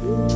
Before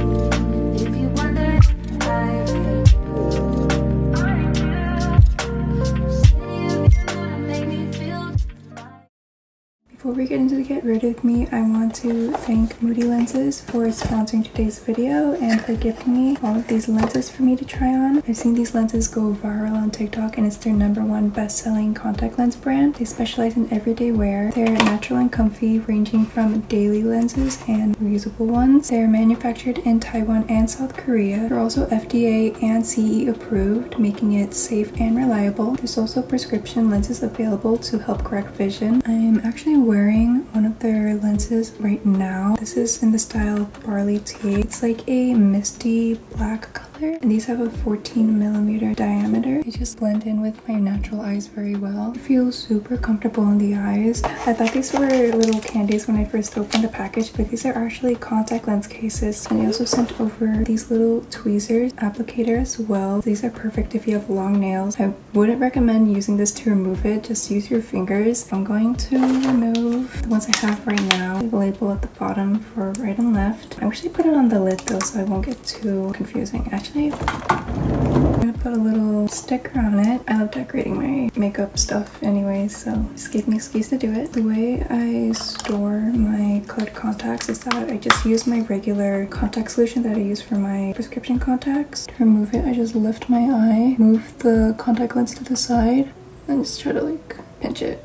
we get into the get rid of me, I want to thank Moody Lenses for sponsoring today's video and for gifting me all of these lenses for me to try on. I've seen these lenses go viral on TikTok and it's their #1 best-selling contact lens brand. They specialize in everyday wear. They're natural and comfy, ranging from daily lenses and reusable ones. They're manufactured in Taiwan and South Korea. They're also FDA and CE approved, making it safe and reliable. There's also prescription lenses available to help correct vision. I am actually wearing one of their lenses right now. This is in the style Barley Tea. It's like a misty black color, and these have a 14mm diameter. They just blend in with my natural eyes very well. It feels super comfortable in the eyes. I thought these were little candies when I first opened the package, but these are actually contact lens cases. And they also sent over these little tweezers applicator as well. These are perfect if you have long nails. I wouldn't recommend using this to remove it. Just use your fingers. I'm going to remove the ones I have right now. The label at the bottom for right and left. I actually put it on the lid though, so I won't get too confusing. Actually, I'm gonna put a little sticker on it. I love decorating my makeup stuff anyway, so just gave me an excuse to do it. The way I store my colored contacts is that I just use my regular contact solution that I use for my prescription contacts. To remove it, I just lift my eye, move the contact lens to the side, and just try to like pinch it.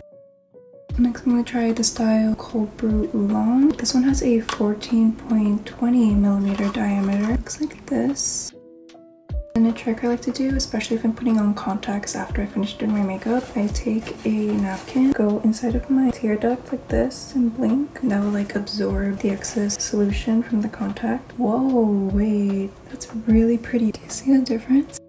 Next, I'm going to try the style Cold Brew Oolong. This one has a 14.20mm diameter. Looks like this. And a trick I like to do, especially if I'm putting on contacts after I finish doing my makeup, I take a napkin, go inside of my tear duct like this, and blink. And that will like absorb the excess solution from the contact. Whoa, wait, that's really pretty. Do you see the difference?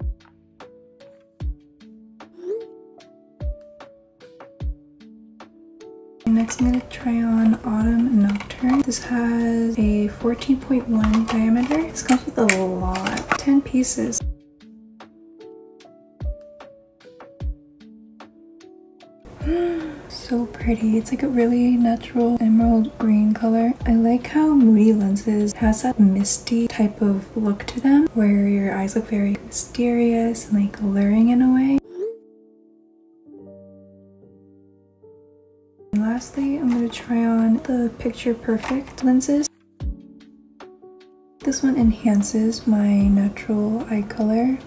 Next, I'm going to try on Autumn Nocturne. This has a 14.1 diameter. This comes with a lot. 10 pieces. So pretty. It's like a really natural emerald green color. I like how Moody Lenses has that misty type of look to them, where your eyes look very mysterious and like alluring in a way. And lastly, I'm going to try on the Picture Perfect lenses. This one enhances my natural eye color.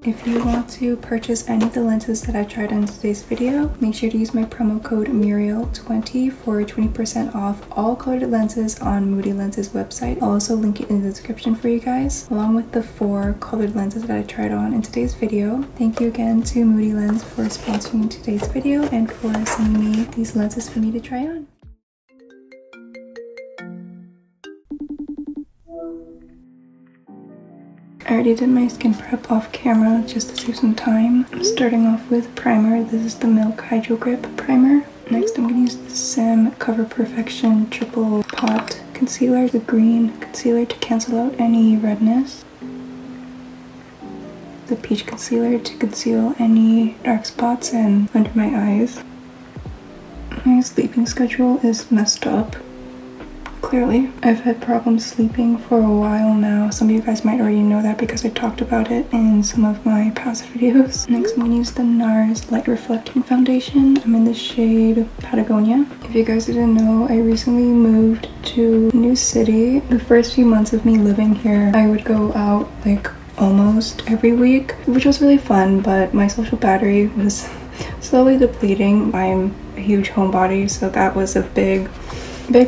If you want to purchase any of the lenses that I tried in today's video, make sure to use my promo code murielle20 for 20% off all colored lenses on Moody Lenses website. I'll also link it in the description for you guys, along with the 4 colored lenses that I tried on in today's video. Thank you again to Moody Lens for sponsoring today's video and for sending me these lenses for me to try on. I already did my skin prep off camera just to save some time. I'm starting off with primer. This is the Milk Hydro Grip primer. Next, I'm going to use the Saem Cover Perfection Triple Pot Concealer, the green concealer to cancel out any redness. The peach concealer to conceal any dark spots and under my eyes. My sleeping schedule is messed up. Clearly, I've had problems sleeping for a while now. Some of you guys might already know that because I talked about it in some of my past videos. Next, I'm going to use the NARS Light Reflecting Foundation. I'm in the shade Patagonia. If you guys didn't know, I recently moved to a new city. The first few months of me living here, I would go out like almost every week, which was really fun, but my social battery was slowly depleting. I'm a huge homebody, so that was a big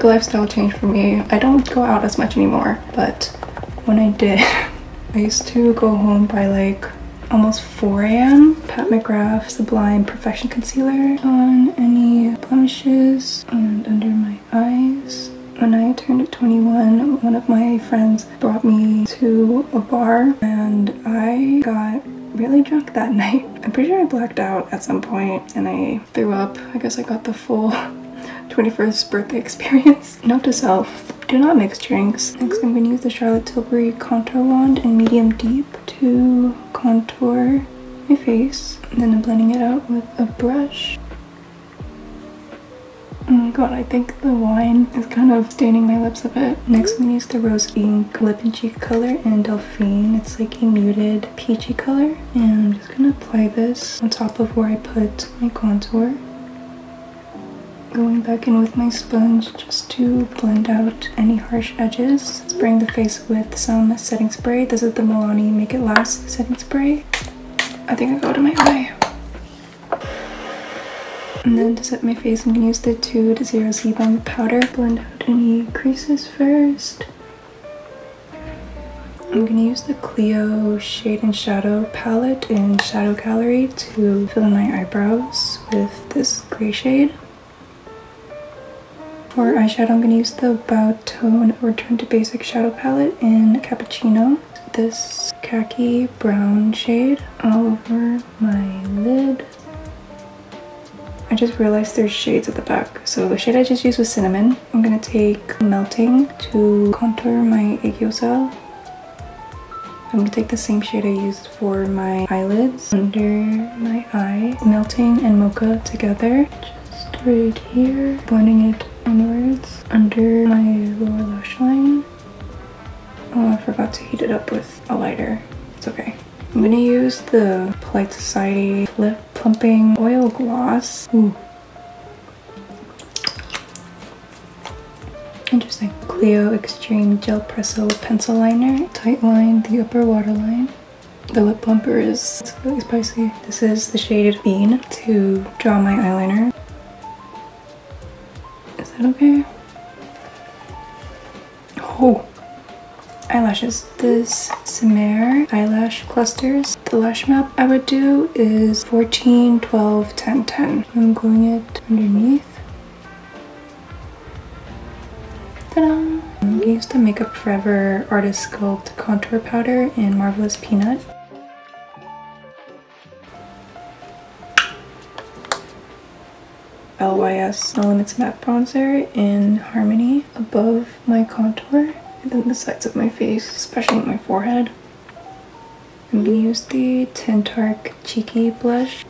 lifestyle change for me. I don't go out as much anymore, but when I did, I used to go home by like almost 4 a.m. Pat McGrath Sublime Perfection Concealer on any blemishes and under my eyes. When I turned 21, one of my friends brought me to a bar and I got really drunk that night. I'm pretty sure I blacked out at some point and I threw up. I guess I got the full 21st birthday experience. Note to self, do not mix drinks. Next, I'm going to use the Charlotte Tilbury Contour Wand in medium deep to contour my face. And then I'm blending it out with a brush. Oh my god, I think the wine is kind of staining my lips a bit. Next I'm gonna use the Rose Ink Lip and Cheek color in Delphine. It's like a muted peachy color. And I'm just gonna apply this on top of where I put my contour. Going back in with my sponge just to blend out any harsh edges. Spraying the face with some setting spray. This is the Milani Make It Last setting spray. I think I got it in my eye. And then to set my face, I'm gonna use the Etude Zero Sebum powder. Blend out any creases first. I'm gonna use the Clio Shade and Shadow palette in Shadow Gallery to fill in my eyebrows with this gray shade. For eyeshadow, I'm gonna use the Bow Tone Return to Basic shadow palette in Cappuccino. This khaki brown shade all over my lid. I just realized there's shades at the back. So the shade I just used was Cinnamon. I'm gonna take Melting to contour my egg yolk cell. I'm gonna take the same shade I used for my eyelids under my eye. Melting and Mocha together. Just right here. Blending it inwards under my lower lash line. Oh, I forgot to heat it up with a lighter. It's okay. I'm gonna use the Polite Society Lip Plumping Oil Gloss. Ooh. Interesting. Clio Extreme gelpresso Pencil Liner. Tight line the upper waterline. The lip plumper is really spicy. This is the shade Bean to draw my eyeliner. Is that okay? Oh! Eyelashes. This Simér eyelash clusters. The lash map I would do is 14, 12, 10, 10. I'm gluing it underneath. Ta-da! I'm gonna use the Makeup Forever Artist Sculpt Contour Powder in Marvelous Peanut. LYS No Limits Matte Bronzer in Harmony above my contour. And then the sides of my face, especially my forehead. I'm gonna use the Tintark Cheeky Blush.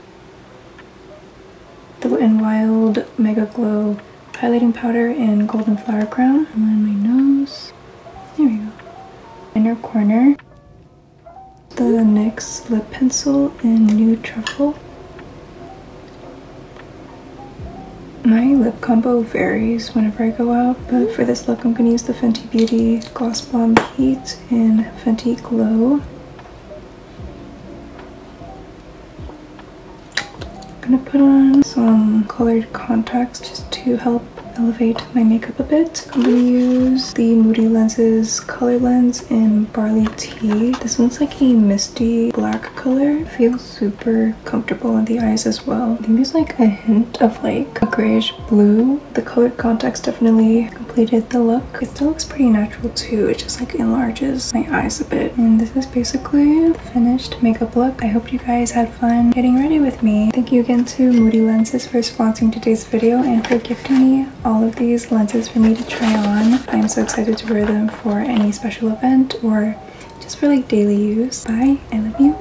The Wet n Wild Megaglo highlighting powder in Golden Flower Crown. Align my nose. There we go. Inner corner. The NYX lip pencil in Nude Truffle. My lip combo varies whenever I go out, but for this look I'm going to use the Fenty Beauty Gloss Bomb Heat in Fenty Glow. I'm going to put on some colored contacts just to help elevate my makeup a bit. I'm going to use the Moody Lenses color lens in Barley Tea. This one's like a misty black color. It feels super comfortable in the eyes as well. I think there's like a hint of like a grayish blue. The colored contacts definitely completed the look. It still looks pretty natural too. It just like enlarges my eyes a bit. And this is basically the finished makeup look. I hope you guys had fun getting ready with me. Thank you again to Moody Lenses for sponsoring today's video and for gifting me all of these lenses for me to try on. I'm so excited to wear them for any special event or just for like daily use. Bye, I love you.